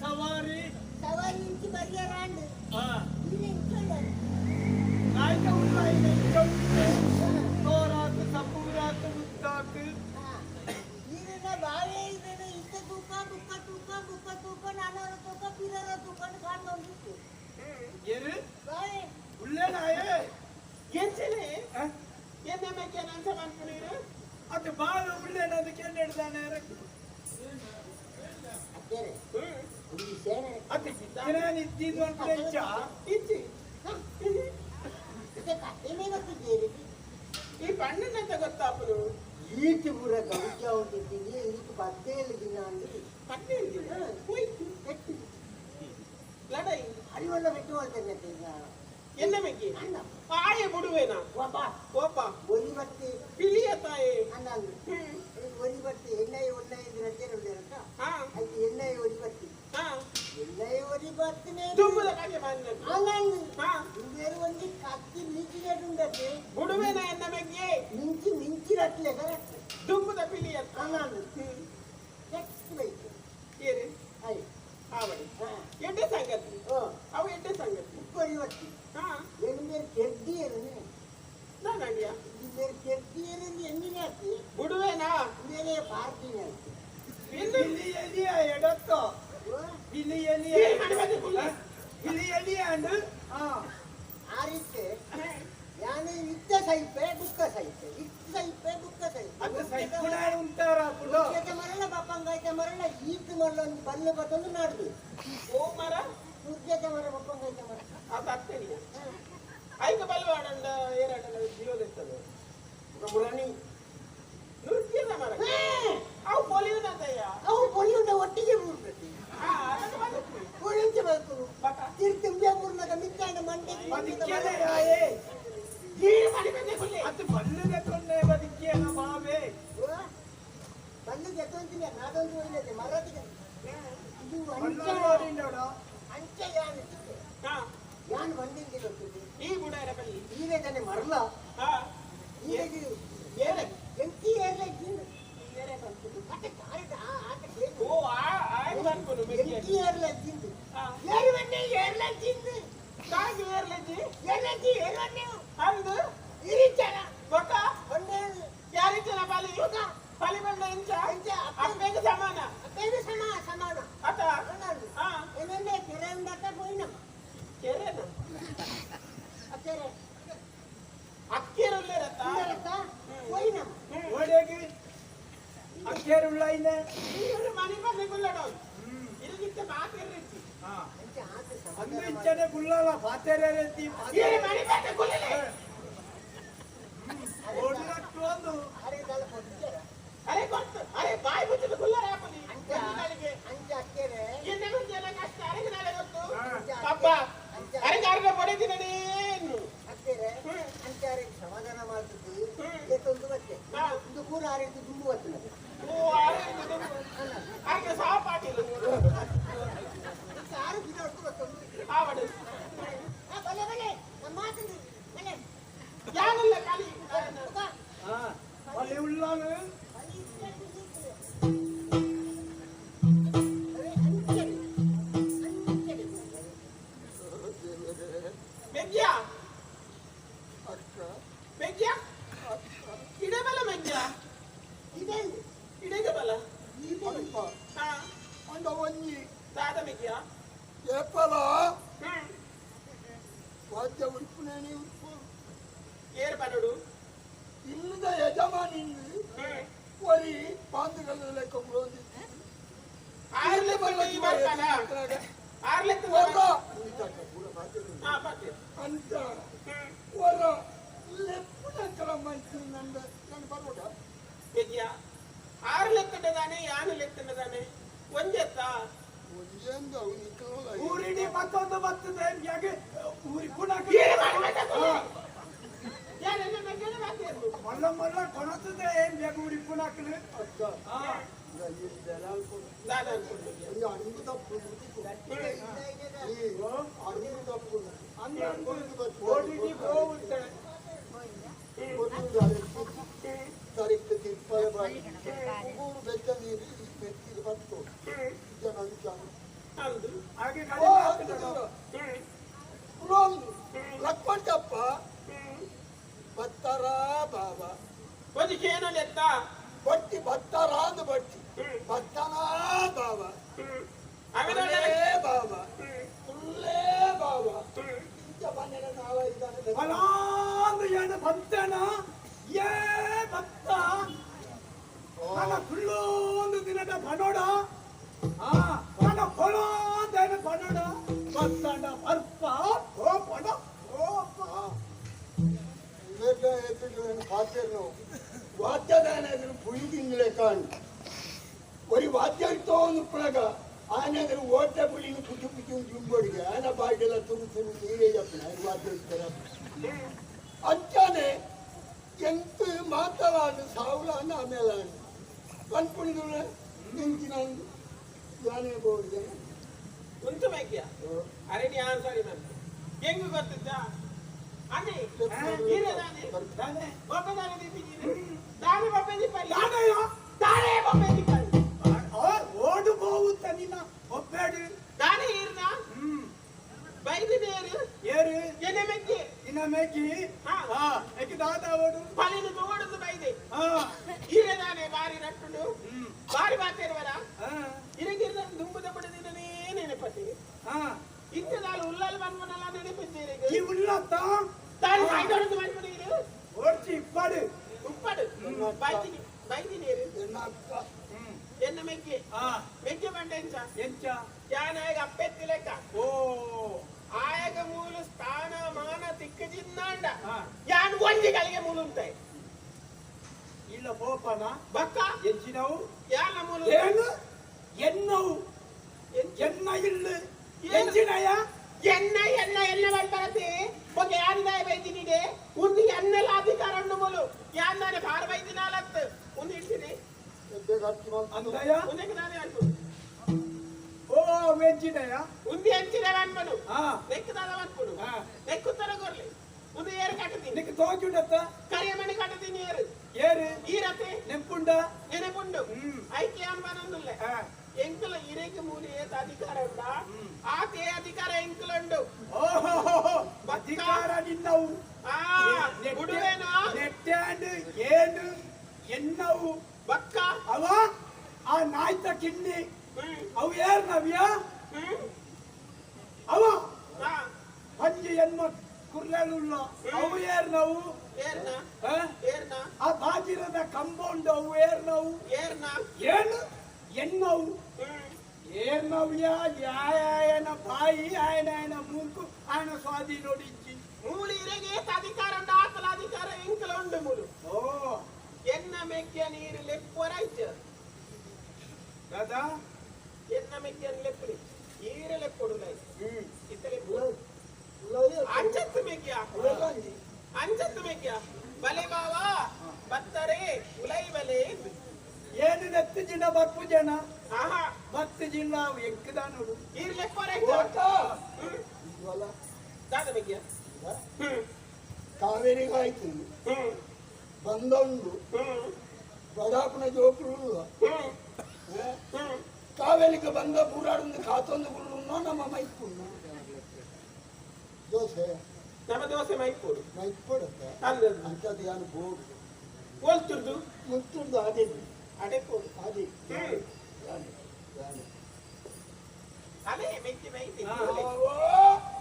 సవారీ సవారీ నుంచి బరియారాండు ఇది నాయక ఉన్నాయి తోరాకు సపూరాకు ముద్దాకు ಇದನ್ನ ಬಾಳೆ ಇದನ್ನ ಇಷ್ಟ ತೂಕ ಬುಕ್ಕ ತೂಕ ಬುಕ್ಕ ತೂಕ ನಾನೂರ ತೂಕ ಪಿರರ ತೂಕ ಕಾಣ್ಬಂದಿತ್ತು ಏರು ಬಾಳೆ ಉಳ್ಳೇನಾಯೇ ಎಂಚನೆ ಏನಕ್ಕೆ ಅಂತ ಮಾಡ್ಕೊಂಡಿರು ಅದು ಬಾಳ ಉಳ್ಳೇನದಕ್ಕೆ ಏನು ಹೇಳ್ದಾನೆ ಅಕ್ಕೇನೆ ಈ ಸೇನೆ ಅದು ನಾನು ಇದ್ದಿದ್ದು ಅಂತ ಹೆಚ್ಚ ಇಚ್ಚಿ ಇದಕ್ಕೆ ಏನೇನು ಗೊತ್ತಿದ್ದೀರಿ ಈ ಬಣ್ಣನಂತ ಗೊತ್ತಾಪನು ಈಟಿ ಪೂರ ಗೌಜ ಹೊಂದಿದ್ದೀನಿ ಇದಕ್ಕೆ ಬದ್ದೇಲಿ ದಿನ ಅಂದ್ರೆ 17 ದಿನ ಹೋಯ್ತು ಕೆಟ್ಟು ಲಡೈ ಅರಿವಲ್ಲ ಬಿಟ್ಟು ಹೋಗ್ತೇನೆ ಈಗ ಎನ್ನ ಮೆಕ್ಕಿ ಅಣ್ಣ ಆಯ ಬಿಡುವೇನಾ ಒಬ್ಬ ಓಪ ಒಲಿ ಬತ್ತಿ ಪಿಲಿಯ ತಾಯಿ ಅನ್ನಂದು ಒಲಿ ಬತ್ತಿ ಎಣ್ಣೆಯ ಒಳ್ಳೆಯ ರಜೆ ಅಂತ ಹಾ ಅದು ಎಣ್ಣೆಯ ಒಲಿ ಬತ್ತಿ ಹಾ ಎಣ್ಣೆಯ ಒಲಿ ಬತ್ತಿನೇ ತುಂಬದ ಕಾಗೆ ಬಂದ ಅನ್ನಂದು ಹಾ ಬೇರೆ ಒಂದು ಕತ್ತಿ ಮಿಂಚಿನಟ್టుండదు ಬಿಡುವೇನಾ ಎನ್ನ ಮೆಕ್ಕಿ ಮಿಂಚಿರಟ್ಲೆ ಕರೆಕ್ಟ್ ತುಂಬದ ಪಿಲಿಯ ಅನ್ನಂದು ನೆಕ್ಸ್ಟ್ ಬೈಕ್ ಏರಿ ಐ ಆವಡಿ ಹಾ ಎಡ್ಡೆ ಸಂಗತಿ ಓ ಅವು ಎಡ್ಡೆ ಸಂಗತಿ ಒಲಿ ಬತ್ತಿ ಹಾ ಏನು ಬೇರೆ ಕೆಡ್ಡಿಯೇನೆ ನಾನು ಅಡಿಯ ಇದು ಬೇರೆ ಕೆಡ್ಡಿಯೇನೆ ಎಣ್ಣಿನೇ ಹಾಕಿ ಬಿಡುವೇನಾ ಬೇರೆ ಪಾರ್ಟಿನೇ ಹಾಕಿ ಇಲ್ಲಿ ಎಲಿಯ ಎಡತ್ತೋ ಇಲ್ಲಿ ಎಲಿಯ ಇಲ್ಲಿ ಎಲಿಯ ಅಂಡು ಆ ರೀತಿ ಯಾನು ಇತ್ತ ಸೈಪೆ ಬುಕ್ಕ ಸೈಪೆ ಇತ್ತ ಸೈಪೆ ಬುಕ್ಕ ಸೈಪೆ ಅದು ಸೈಕುಣ ಉಂಟಾರ ಪುಡು ಮರಣ ಬಪ್ಪಂಗಾಯ್ತ ಮರಣ ಈತ್ ಮರಣ ಒಂದು ಬಲ್ಲು ಬತ್ತೊಂದು ನಾಡ್ದು ಓ ಮರ ಸೂರ್ಯತೆ ಮರ ಬಪ್ಪಂಗಾಯ್ತ ಮರ ಅದು ಅತ್ತನಿಯ ಐಕ ಬಲ್ವಾಡಂಡ ಏರಾಡಂಡ ಜೀವದಿರ್ತದೆ ಮುರಾಣಿ ನೃತ್ಯದ ಮರ ಅವು ಪೊಲಿಯುನಂತಯ್ಯ ಅವು ಪೊಲಿಯುಂಡ ಒಟ್ಟಿಗೆ ಮೂಡ್ಬೇಕು ಅದಕ್ಕೆ ಬದುಕು ಪೊಳಿಂಚ ಬೇಕು ಬಕ ತಿರ್ತಿಂಬೆ ಮೂರ್ನಾಗ ಮಿತ್ತಾಂಡ ಮಂಡೆ ಬದಿಕ್ಯದ ಯಾಯೇ ಗೀರು ಮಾಡಿ ಬಂದೆ ಕುಲ್ಲಿ ಅದು ಬಲ್ಲುಗೆ ಕೊಂಡೆ ಬದಿಕ್ಯನ ಮಾವೇ ಬಲ್ಲಿಗೆ ಎತ್ತೊಂತಿಲ್ಲ ನಾದೊಂದು ಒಳ್ಳೆದೆ ಮರದಿಗೆ ಇದು ಬಲ್ಲು ನೋಡಿಂಡೋಡ ಅಂಚ ಯಾನ್ ಹಾ ಯಾನ್ ಬಂದಿಂಗೆ ಗೊತ್ತಿದೆ ಈ ಬುಡಾರ ಬಲ್ಲಿ ಈಗ ತಾನೆ ಮರಲ ಹಾ ಈಗ ಏನ ಎಂತಿ ಏರ್ಲ ಇದ್ದೀನಿ ಬೇರೆ ಬಂತು ಮತ್ತೆ ಕಾರಿದ ಆಟ ಕೇಳು ಓ ಆಯ್ತು ಅನ್ಕೊನು ಮೆಕ್ಕಿ ಎಂತಿ ಏರ್ಲ ಇದ್ದೀನಿ ಹಾ ಏರು ಬಂದೆ ಏರ್ಲ ಇದ್ದೀನಿ ಕಾಗಿ ಏರ್ಲಜ್ಜಿ ಏರ್ಲಜ್ಜಿ ಏರ್ವನ್ನೆ ಹೌದು ಇರಿಚಾರ ಬಕ ಬಂದೆ ಯಾರಿಚ್ಚನ ಪಾಲಿ ಬಕ ಪಾಲಿ ಬಂದ ಇಂಚ ಇಂಚ ಅಪ್ಪೆಗೆ ಸಮಾನ ಬೇರೆ ಸಮಾನ ಅತ ಅನ್ನೋದು ಹಾ ಏನೆಂದ್ರೆ ಕೆರೆ ಉಂಡಾಟ ಹೋಯ್ನಮ್ಮ ಕೆರೆನ ಅಕ್ಕರೆ ಅಕ್ಕಿರುಲ್ಲಿರತ್ತ ಉಂಡಾಟ ಹೋಯ್ನಮ್ಮ ಓಡೇಗಿ ಅಕ್ಕೇರುಳ್ಳ ಇನ್ನ ಇವರು ಮನೆ ಬರ್ಲಿ ಗುಲ್ಲಡ ಇದಕ್ಕಿಂತ ಮಾತಿರ್ರಿಚ್ಚಿ ಅಂಚ ಆತ ಅಂದು ಇಂಚನೆ ಗುಳ್ಳಲ್ಲ ಪಾತೆರೆ ರೀತಿ ಇವರು ಮನೆ ಬರ್ಲಿ ಗುಲ್ಲಲೆ ಓಡಿರಟ್ಟು ಒಂದು ಅರೆದಲ್ಲ ಕೊಡ್ತಾರೆ ಅರೆ ಗೊತ್ತು ಅರೆ ಬಾಯಿ ಮುಚ್ಚಿದ ಗುಲ್ಲರ ಹಾಕಲಿ ಅಂಚ ನಾಳೆಗೆ ಅಂಚ ಅಕ್ಕರೆ ಎನ್ನ ಮುಂಚೆಲ್ಲ ಕಷ್ಟ ಅರೆಗೆ ನಾಳೆ ಗೊತ್ತು ಅಂಚ ಅಪ್ಪ ಅರೆಗೆ ಅರ್ಧ ಹೊಡೆದಿನ ನೀನು ಅಕ್ಕರೆ ಅಂಚಾರೆ ಸಮಾಧಾನ ಮಾಡ್ತಿದ್ದು ಎತ್ತೊಂದು ಬತ್ತೆ ಇದು ಪೂರ ಆರಿದ್ದು ದುಂಬು ಬರ್ತದೆ ಓ ಅರೆಗೆ ಸಹಪಾಠಿಲ್ಲ ಆರು ದಿನ ಹೊತ್ತು ಬರ್ತೊಂದು ಆವಡು ಬಲೆ ಬಲೆ ನಮ್ಮ ಮಾತಂದು ಬಲೆ ಯಾನಲ್ಲ ಖಾಲಿ ಅಲ್ಲಿ ಉಳ್ಳಾನು ಮೆಗ್ಯಾ ಮೆಗ್ಯಾ ಇಡೆ ಬಲ ಮೆಗ್ಯಾ ಇಡೆಗೆ ಬಲ ಹಾ ಅಂದ ಒಂಜಿ ದಾದ ಮೆಗ್ಯಾ ಏಪಲ ವಾದ್ಯ ಉಡುಪುನೇನಿ ಉಡುಪು ಏರ್ ಬನಡು ಇನ್ನದ ಯಜಮಾನಿಂದು ಒರಿ ಪಾಂದುಗಳ ಲೆಕ್ಕ ಮುಳೋದಿ ಆರ್ಲೆ ಬಲ್ಲ ಈ ಬರ್ತಾನ ಆರ್ಲೆ ಹೊರ ಹಾ ಪಾತೆ ಅಂತ ಹೊರ ಲೆಪ್ಪುನ ಕ್ರಮಕ್ಕೆ ನಂದು ನಾನು ಬರ್ಬೋದ ಮೆಗ್ಯಾ ಆರ್ಲೆ ಕಟ್ಟದಾನೆ ಯಾನು ಲೆಕ್ಕನದಾನೆ ಒಂಜೆತ್ತ ಒಂಜೆಂದು ಊರಿಡಿ ಮತ್ತೊಂದು ಬರ್ತದೆ ಯಾಕೆ ಊರಿ ಪುನಃ ಯಾರೆಲ್ಲ ಮೆಗ್ಯನ ಮಾತೇರು ಮಲ್ಲ ಮಲ್ಲ ಕೊಣತದೆ ಏನ್ ಬೇಕು ಊರಿ ಪುನಃ ದಾದ ಓಡಿಡಿ ಹೋಗುತ್ತೆ ತಾರೀಕು ತಿಪ್ಪಲ ಬೆಚ್ಚ ನೀರು ಮೆತ್ತಿಗೆ ಬಂತು ಜನ ಹೌದು ಹಾಗೆ ಓ ಕಡಿಮೆ ಹತ್ತು ಆಗ್ತದೆ. ದೂರ ಹ್ಮ್ ಪುಳೊಂದು ಲಕ್ಕೊಂಡಪ್ಪ ಹ್ಮ್ ಬತ್ತಾರ ಬಾಬಾ ಬದುಕಿ ಏನೋ ಲೆಕ್ಕ ಬಟ್ಟಿ ಬತ್ತಾರ ಅಂದು ಬಟ್ಟಿ ಹ್ಮ್ ಬತ್ತನ ಬಾಬಾ ಹ್ಮ್ ಆಮೇಲೆ ಒಳ್ಳೆ ಬಾಬಾ ಹ್ಮ್ ಒಳ್ಳೆ ಬಾಬಾ ಹ್ಮ್ ಇಂಥ ಬಂದಿನ ನಾವ ಇದ್ದಾನೆ ಫಲಾಂದು ಏನು ಭಕ್ತನ ಏ ಭಕ್ತ ನನ್ನ ಸುಳ್ಳೊಂದು ದಿನದ ಬನೋಡ ನನ್ನ ಹೊಲೊಂದೇನು ಬನೋಡ ಭಕ್ತನ ಅರ್ಥ ಕೋಪನ ಕೋಪ పాత్రను వాద్యదాని పులిగింగ్లే కాండి ఒరి వాద్యంతో ఉన్నప్పుడుగా ఆయన ఓట్ల పులిని పుచ్చు పుచ్చు చుంబడిగా ఆయన బాధ్యత తురుతురు మీరే చెప్పిన ఆయన వాద్యం ఇస్తారా అంచానే ఎంత మాట్లాడాలి సావులాన్ని ఆమెలాండి కనుపుడుగా నించినాను ಜಾನೇ ಬೋರ್ಗೆ ಉಂಟು ಮೇಕ್ಯ ಅರೆ ನೀ ಆನ್ಸರ್ ಇಲ್ಲ ಹೆಂಗ ಗೊತ್ತಿದ್ದ ಅದೇ ಇರದಾನೆ ತಾನೆ ಒಬ್ಬದಾನೆ ದಿಪ್ಪಿದ್ದೀನಿ ದಾರಿ ಬಪ್ಪೆ ದಿಪ್ಪಲ್ಲಿ ಯಾನಯ್ಯ ದಾರಿ ಬಪ್ಪೆ ದಿಪ್ಪಲ್ಲಿ ಓಡು ಹೋಗುತ್ತ ನಿನ್ನ ಒಬ್ಬೇಡಿ ದಾರಿ ಇರ್ನ ಬೈದಿದೆ ಏರು ಎನೆ ಮೆಕ್ಕಿ ಇನ್ನ ಮೇಕಿ ಏಕೆ ದಾದ ಓಡು ಪಲಿನ ತೋಡದು ಬೈದೆ ಹಾ ಇರದಾನೆ ಬಾರಿ ರಟ್ಟುಡು ಬಾರಿ ಬಾತೇರುವರ ಇರಗಿರ್ದ ದುಂಬುದ ಬಡದಿನೇ ನೆನಪತಿ ಇಂಥದಾಲು ಉಳ್ಳಲ್ ಬಂದ್ಮನಲ್ಲ ನೆನಪಿದ್ದೀರಿ ಈ ಉಳ್ಳತ್ತ ತಾನು ಸಾಯ್ದೊಡದು ಬಂದ್ಬಿಡಿರು ಓಡ್ಸಿ ಇಪ್ಪಡು ಉಪ್ಪಡು ಬೈದಿನಿ ಬೈದಿನಿ ಎನ್ನ ಮೆಕ್ಕಿ ಮೆಕ್ಕಿ ಬಂಡೆ ಎಂಚ ಯಾನಾಗ ಅಪ್ಪೆತ್ತಿ ಲೆಕ್ಕ ಓ ಆಯಗ ಮೂಲು ಸ್ಥಾನ ಮಾನ ತಿಕ್ಕ ಜಿನ್ನಾಂಡ ಯಾನ್ ಒಂಜಿ ಕಲಿಗೆ ಮೂಲು ಉಂಟಾಯಿ ಇಲ್ಲ ಪೋಪನ ಬಕ್ಕ ಎಂಚಿನವು ಯಾನ ಮೂಲು ಏನು ಎನ್ನವು ಎನ್ನ ಇಲ್ಲ ಎಂಚಿನಯ ಎನ್ನ ಎನ್ನ ಎನ್ನ ಬರ್ಬರತೆ ಒಬ್ಬ ಯಾರಿದಾಯ ಬೈದಿನಿಗೆ ಒಂದು ಎನ್ನೆಲ್ಲ ಅಧಿಕಾರ ಉಂಡು ಮೂಲು ಯಾನ್ದಾನೆ ಭಾರ ಬೈದಿನಾಲತ್ತು ಒಂದು ಇಡ್ತೀನಿ ಅಂದಯ ಒಂದಕ್ಕೆ ನಾನೇ ಅನ್ಬೋದು ಓ ವೆಂಚಿನಯ ಉಂದಿ ಹಂಚಿನ ಅನ್ಪನು ಹಾ ನೆಕ್ಕದಾದ ಅನ್ಪನು ನೆಕ್ಕುತ್ತರ ಕೊರ್ಲಿ ಒಂದು ಏರು ಕಟ್ಟತೀನಿ ನಿಕ್ಕೆ ತೋಜುಂಡತ್ತ ಕರಿಯ ಮನೆ ಕಟ್ಟತೀನಿ ಏರು ಏರು ಈರತೆ ನೆಂಪುಂಡ ನೆನಪುಂಡು ಐಕ್ಯ ಅನ್ಬನೊಂದುಲ್ಲೆ ಎಂಕಲ ಇರೇಕೆ ಮೂಲಿ ಏತ ಅಧಿಕಾರ ಉಂಡ ಆತೆ ಅಧಿಕಾರ ಎಂಕಲುಂಡು ಓಹೋ ಅಧಿಕಾರ ನಿನ್ನವು ಗುಡುವೇನೋ ನೆಟ್ಟಾಂಡ್ ಏನು ಎನ್ನವು ಬಕ್ಕ ಅವ ಆ ನಾಯ್ತ ಕಿಣ್ಣಿ ಅವು ಏರ್ ನವ್ಯ ಅವ ಹಂಜಿ ಎನ್ಮ ಕುರ್ಲೆಲುಲ್ಲ ಅವು ಏರ್ ನಾವು ಏರ್ನ ಏರ್ನ ಆ ಬಾಜಿರದ ಕಂಪೌಂಡ್ ಅವು ಏರ್ ನಾವು ಏರ್ನ ಏನು ಎನ್ನವು ಏರ್ ನವ್ಯ ಯಾಯನ ಬಾಯಿ ఆయన ಮೂಕು ఆయన ಸ್ವಾದಿ ನೋಡಿಂಚಿ ಮೂಲಿ ಇರೆಗೆ ಅಧಿಕಾರ ಉಂಡ ಆತಲ ಅಧಿಕಾರ ಎಂಕಲ ಉಂಡು ಮೂಲು ಓ ಎನ್ನ ಮೆಕ್ಕಿಯ ನೀರು ಲೆಪ್ಪೊರಾಯ್ತು ದಾದಾ ಎನ್ನ ಮೆಕ್ಕಿಯ ಲೆಪ್ಪಡಿ ಈರ ಲೆಪ್ಪೊಡುಲೈ ಇತ್ತಲೆ ಅಂಚತ್ತು ಮೆಕ್ಕಿಯ ಅಂಚತ್ತು ಮೆಕ್ಕಿಯ ಬಲೆ ಬಾವ ಬತ್ತರೆ ಉಲೈ ಬಲೆ ಏನು ನೆತ್ತು ಜಿನ ಬಪ್ಪು ಜನ ಆಹಾ ಬತ್ತು ಜಿನ ಎಂಕದ ನೋಡು ಈರ ಲೆಪ್ಪೊರಾಯ್ತು ದಾದ ಮೆಕ್ಕಿಯ ಕಾವೇರಿಗಾಯ್ತು ಬಂದೊಂದು ಬಡಾಪನ ಜೋಕುಳು ಕಾವೇರಿಗೆ ಬಂದ ಬೂರಾಡೊಂದು ಕಾತೊಂದು ಗುಳ್ಳು ನಮ್ಮ ಮೈಪುಣ್ಣು ದೋಸೆ ನಮ್ಮ ದೋಸೆ ಮೈಪೂರು ಮೈಪುಡುತ್ತೆ ಅಂದದ್ದು ಅಂಥದ್ದು ಯಾರು ಬೋಡು ಹೋಲ್ತಿರ್ದು ಮುತ್ತುರ್ದು ಅದೇ ಅಡೆಪೋಡು ಅದೇ ಅದೇ ಮೆಕ್ಕಿ ಮೈತಿ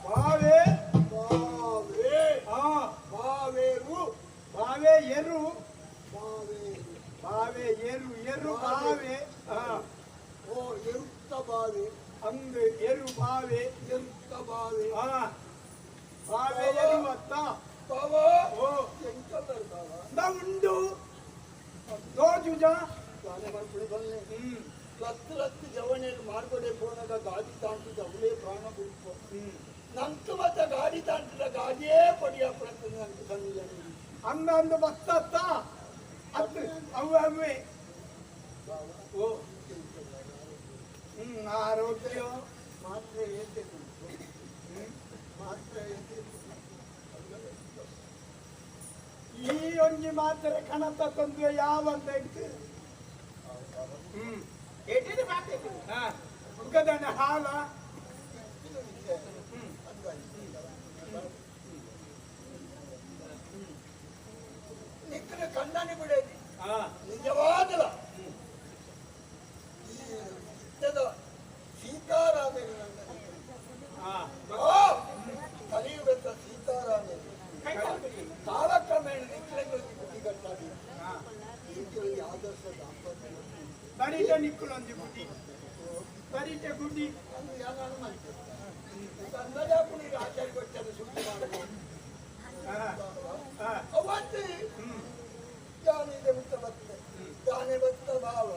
ಬಾವೆ ಬಾವೇ ಬಾವೇರು ಬಾವೆ ಎರು ಬಾವೇರು ಬಾವೆ ಎರು ಎರು ಬಾವೆ ಓ ಎರುತ್ತ ಬಾವೆ ಅಂದು ಎರು ಬಾವೆ ಎರುತ್ತ ಬಾವೆ ಬಾವೆ ಎರುವತ್ತ ಬಾವ ಓ ಎಂಕಲ್ಲರು ಬಾವ ದ ಉಂಡು ತೋಜುಜ ಗಾನೆ ಮಾಡ್ಬಿಡಿ ಬನ್ನಿ ಲತ್ತು ಜವಣಿಯಲ್ಲಿ ಮಾಡ್ಕೊಡೆ ಪೋನಾಗ ಗಾಡಿ ತಾಂಟಿದ ಅವಳೇ ಪ್ರಾಣ ಬಿಡ್ಕೊ ನಂಕ ಮತ್ತ ಗಾಡಿ ತಾಂಟಿದ ಗಾಡಿಯೇ ಪಡಿಯ ಪ್ರತಿ ನಂಗೆ ಸಂಜೆ ಅಂದಂದು ಬತ್ತತ್ತ ಅತ್ತು ಅವು ಅವೇ ಓ ಆರೋಗ್ಯ ಮಾತ್ರ ಏಕೆ ಮಾತ್ರ ಏಕೆ ಈ ಒಂಜಿ ಮಾತ್ರ ಕಣತ ತಂದ್ರೆ ಯಾವಂತ ಇಟ್ಟು ಎಟ್ಟಿನ ಮಾತೇನು ಉಗದನ ಹಾಲ ನಿಕ್ಕನ ಕಣ್ಣಾನೆ ಬಿಡೇದಿ ಹಾ ನಿಜವಾದಲ ಈ ಯುದ್ಧದ ಸೀತಾರಾಮನ ಹಾ ಕಲಿಯುಗದ ಸೀತಾರಾಮನ ಕಾಲಕ್ರಮೇಣ ನಿಕ್ಕಲಂಗೆ ಬುದ್ಧಿಗಟ್ಟಾಗಿ ಹಾ ಈಕೆಯಲ್ಲಿ ಆದರ್ಶ ದಾಂಪತ್ಯ ಬರೀಟ ನಿಕ್ಕುಲೊಂದು ಗುಡಿ ಬರೀಟ ಗುಡಿ ಅದು ಯಾರು ಮಾಡ್ತಾರೆ ಅಂದಾಜಾಪುರಿ ಆಚಾರ್ಯ ಗೊತ್ತಲ್ಲ ಸುದ್ದಿ ಮಾಡಬಹುದು ಅವತ್ತು ಜಾನಿದೆ ಮುತ್ತ ಬರ್ತದೆ ಜಾನೆ ಬತ್ತ ಭಾವ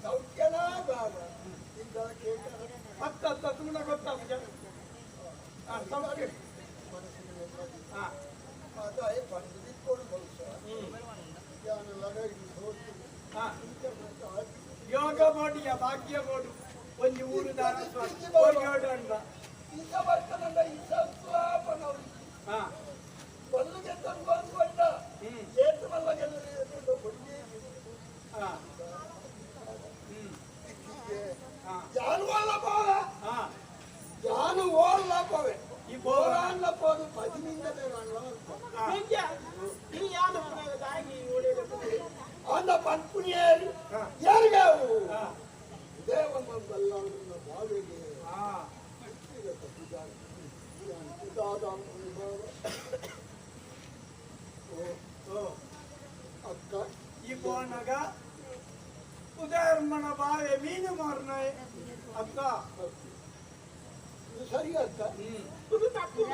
ಸೌಖ್ಯನ ಭಾವ ಈಗ ಕೇಳ್ತಾರೆ ಹತ್ತ ತುಂಬ ಗೊತ್ತಾಗ ಸೌಖ್ಯ ಮನಸ್ಸಿನ ನೆಮ್ಮದಿ ಹಾ ಅದಾಯ ಪಂಡಿತ್ಕೊಂಡು ಬಹುಶಃ ಜ್ಞಾನ ಲಗಡಿ ಹೋಗಿ ಹಾ ಯೋಗ ಬೋಡಿಯ ಭಾಗ್ಯ ಬೋಡು ಒಂದು ಊರು ದಾರ ಅಂದ ಈಗ ಬರ್ತದಂದ ಇಸಲಾಪನವ್ರು ಹಾ ಬಲ್ಲಿಗೆ ತಂದು ಅಂದ್ಕೊಂಡ ಏತು ಮಲ್ಲಗೆಲ್ಲ ಕೊಡ್ಲಿ ಹಾ ಜಾನು వాళ్ళ పోవే ಹಾ జాను వాళ్ళ పోవే ఈ పోరాళ్ళ పోదు 10 నిందనే వాళ్ళ ಈ ಯಾನು ದಾಗಿ ಓಡಿರೋದು ಅಂದ ಪನ್ಪುನಿಯರು ಯಾರಿಗಾವು ಹಾ ದೇವಮ್ಮ ಬಲ್ಲಾಳನ್ನ ಬಾವಿಗೆ ಹಾ ವ್ಯಕ್ತಿಗತ ಪೂಜಾ ದಾದಾಂಪುನಿ ಭಾವ ಓ ಅಕ್ಕ ಈ ಬೋನಗ ಉದಯರ್ಮನ ಬಾವೆ ಮೀನು ಮಾರ್ನ ಅಕ್ಕ ಇದು ಸರಿ ಅಕ್ಕ ಇದು ತಪ್ಪು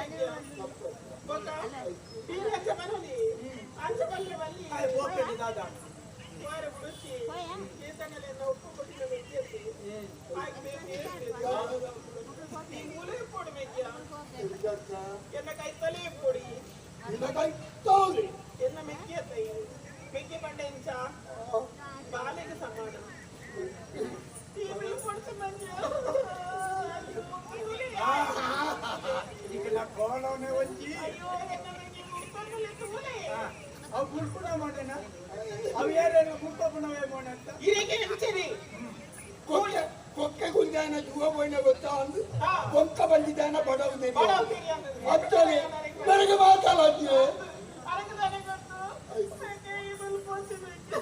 ಗೊತ್ತಾ ಈ ಅಂಚ ಬರಲಿ ಅಂಚ ಬಲ್ಲೆ ಬಲ್ಲಿ ಹೋಗ್ಬೇಡಿ ದಾದ ವಾರ ಬಿಡುತ್ತಿ ಚೇತನಲೆಲ್ಲ ಒಪ್ಪುಕೊಟ್ಟಿನ ವ್ಯಕ್ತಿ ಈ ಮೂಲೆ ಕೊಡ್ಬೇಕ್ಯಾ ಇದಕ್ಕ ಎನ್ನ ಕೈ ತಲೆ ಕೊಡಿ ನಿನ್ನ ಕೈ ತೋರಿ ಎನ್ನ ಮೆಕ್ಕೆ ತೈ ಮೆಕ್ಕೆ ಬಂಡೆ ಇಂಚ ಬಾಲೆಗೆ ಸಮಾನ ಈ ಬಿಲ್ ಕೊಡ್ತ ಮಂಜು ಈಗ ಕೋಣನೆ ಒಂಜಿ ಅಯ್ಯೋ ಎನ್ನ ಮೆಕ್ಕೆ ಮುಡ್ಕೊಂಡಲ್ಲಿ ತೂಲೆ ಅವು ಗುಡ್ಪುಣ ಮಾಡೇನ ಅವು ಯಾರೇನು ಗುಡ್ಪುಣವೇ ಮಾಡೋಣ ಅಂತ ಇರಿಗೆ ಎಂಚರಿ ಕೊಕ್ಕೆ ಕೊಕ್ಕೆ ಗುಂಜಾನ ಜುವ ಬೋಯ್ನ ಗೊತ್ತಾ ಅಂದು ಬೊಂಕ ಬಂದಿದ್ದಾನ ಬಡವುದೇ ಅತ್ತನೆ ನನಗೆ ಮಾತಾಡೋದು ಅರಗದಾನೆ ಗೊತ್ತು ಮೆಕ್ಕೆ ಈ ಬಿಲ್ ಕೊಡ್ಸಬೇಕು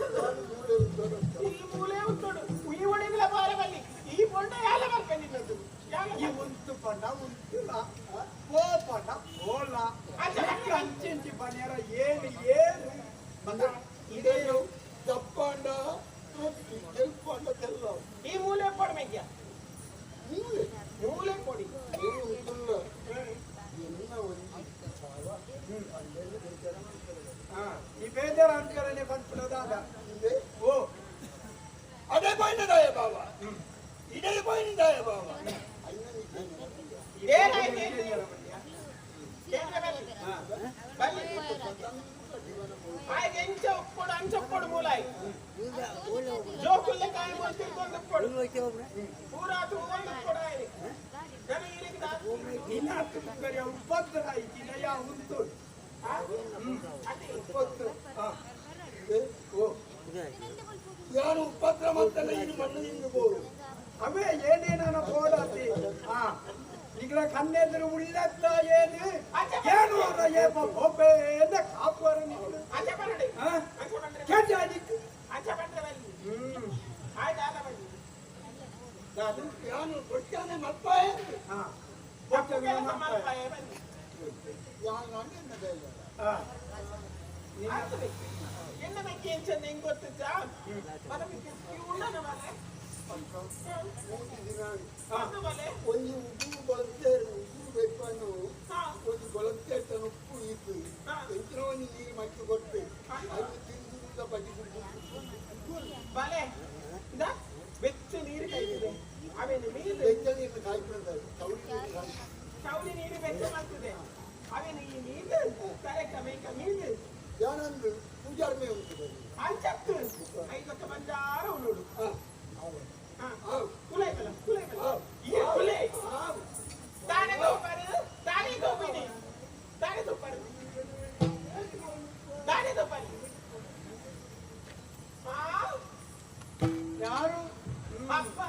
ಈ ಮೂಲೆ ಉಂಟೋಡು ಈ ಒಡೆಗಲ ಬಾರ ಬಲ್ಲಿ ಈ ಬೊಂಡ ಯಾಲ ಬರ್ಕೊಂಡಿದ್ದು ಈ ಉಂಟು ಪಂಡ ಉಂಟುಲ ಓ ಪಂಡ ಓಲ ಅಂಚಿ ಪನ್ಯಾರ ಏನು ಏನು ಇದೇನು ದಪ್ಪಂಡ ತೆಲ್ಪಂಡ ತೆಲ್ಲ ಈ ಮೂಲೆ ಕೊಡ್ಬೇಕ್ಯ ಮೂಲೆ ಮೂಲೆ ಕೊಡಿ ಏನು ಉತ್ತಲ್ಲ ಎನ್ನ ಒಂದು ಸಾಲ ಅಲ್ಲೆಲ್ಲ ಬೇಜಾರ ಮಾಡ್ತಾರೆ ಈ ಬೇಜಾರ ಅಂಕರನೆ ಬಂದ್ಬಿಡೋದಾದ ಇದೆ ಓ ಅದೇ ಬೈನದಾಯ ಬಾಬಾ ಇದೇ ಬೈನದಾಯ ಬಾಬಾ ಏನಾಯ್ತು ಆಯ್ತು ಎಂಚ ಒಪ್ಪೊಡು ಅಂಚ ಒಪ್ಪೊಡು ಮೂಲಾಯ್ ಜೋಕುಲ್ಲೆ ಕಾಯಿ ಮೂಲ ತಿರ್ಕೊಂಡು ಒಪ್ಪೊಡು ಪೂರಾ ತೂಗೊಂಡು ಒಪ್ಪೊಡು ಆಯ್ತು ನನಗೆ ಇಲ್ಲಿಗೆ ನಿನ್ನ ತುಕರಿಯ ಉಪದ್ರ ಐತಿನ ಯಾ ಉಂಟು ಅದೇ ಉಪದ್ರ ಓ ಯಾರು ಉಪಕ್ರಮ ಅಂತಲ್ಲ ಇದು ಮಣ್ಣಿನಿಂದ ಬೋದು ಅವೇ ಏನೇನ ಬೋಡಾತಿ ಹಾ ಈಗ ಕಣ್ಣೆದ್ರು ಉಳ್ಳತ್ತ ಏನು ಏನು ಅದ ಏಪ ಒಬ್ಬೆ ಎಂದ ಕಾಪುವರ ನಿಗಳು ಅಂಚ ಬರಡಿ ಹಾ ಅಂಚ ಬಂದ್ರೆ ಕೆಜಾದಿಕ್ ಅಂಚ ಬಂದ್ರೆ ಬಲ್ಲಿ ಆಯ್ತು ಆದ ಬಲ್ಲಿ ದಾದು ಯಾನು ಕೊಟ್ಟಾನೆ ಮಪ್ಪಾಯ ಹಾ ತಪ್ಪು ಕೆಲಸ ಮಾಡ್ಪಾಯ ಬಲ್ಲಿ ಯಾನು ಅನ್ನದ ಹಾ ಆಗ್ತದೆ ಎನ್ನ ಮೆಕ್ಕೆ ಎಂಚಂದ ಹೆಂಗ್ ಗೊತ್ತಿದ್ದ ಮನ ಮೆಕ್ಕೆ ಉಂಡನ ಮನೆ ಅದು ಮನೆ ಒಂದು ಉಪ್ಪು ಬಳಸ್ತೇರು ಉಪ್ಪು ಬೆಪ್ಪನ್ನು ಒಂದು ಬಳಸ್ತೇರ್ತನ ಉಪ್ಪು ಇತ್ತು ಎಂಚಿನ ಒಂದು ನೀರು ಮಕ್ಕಳು ಕೊಟ್ಟು ಅದು ತಿಂದು ಬಜ್ಜಿ ಬಲೆ ಇಂದ ಬೆಚ್ಚ ನೀರು ಕೈದಿದೆ ಅವೇನು ಮೀನು ಬೆಚ್ಚ ನೀರು ಕಾಯ್ಕೊಂಡಾರೆ ಚೌಳಿ ನೀರು ಬೆಚ್ಚ ಮಾಡ್ತಿದೆ ಅವೇನು ಈ ಮೀನು ಕರೆಕ್ಟ ಮೇಕ ಮೀನು ಯಾನಂದು ಪೂಜಾರ್ಮೆ ಉಂಟು ಅಂಚತ್ತು ಐದಕ್ಕೆ ಬಂಜಾರ ಉಳುಡು ಕುಲೆ ಬಲ ಈ ಕುಲೆ ತಾನೆ ಗೋಪರು ತಾನೆ ಗೋಪಿನಿ ತಾನೆ ಗೋಪರು ತಾನೆ ಗೋಪರು ಯಾರು ಅಪ್ಪ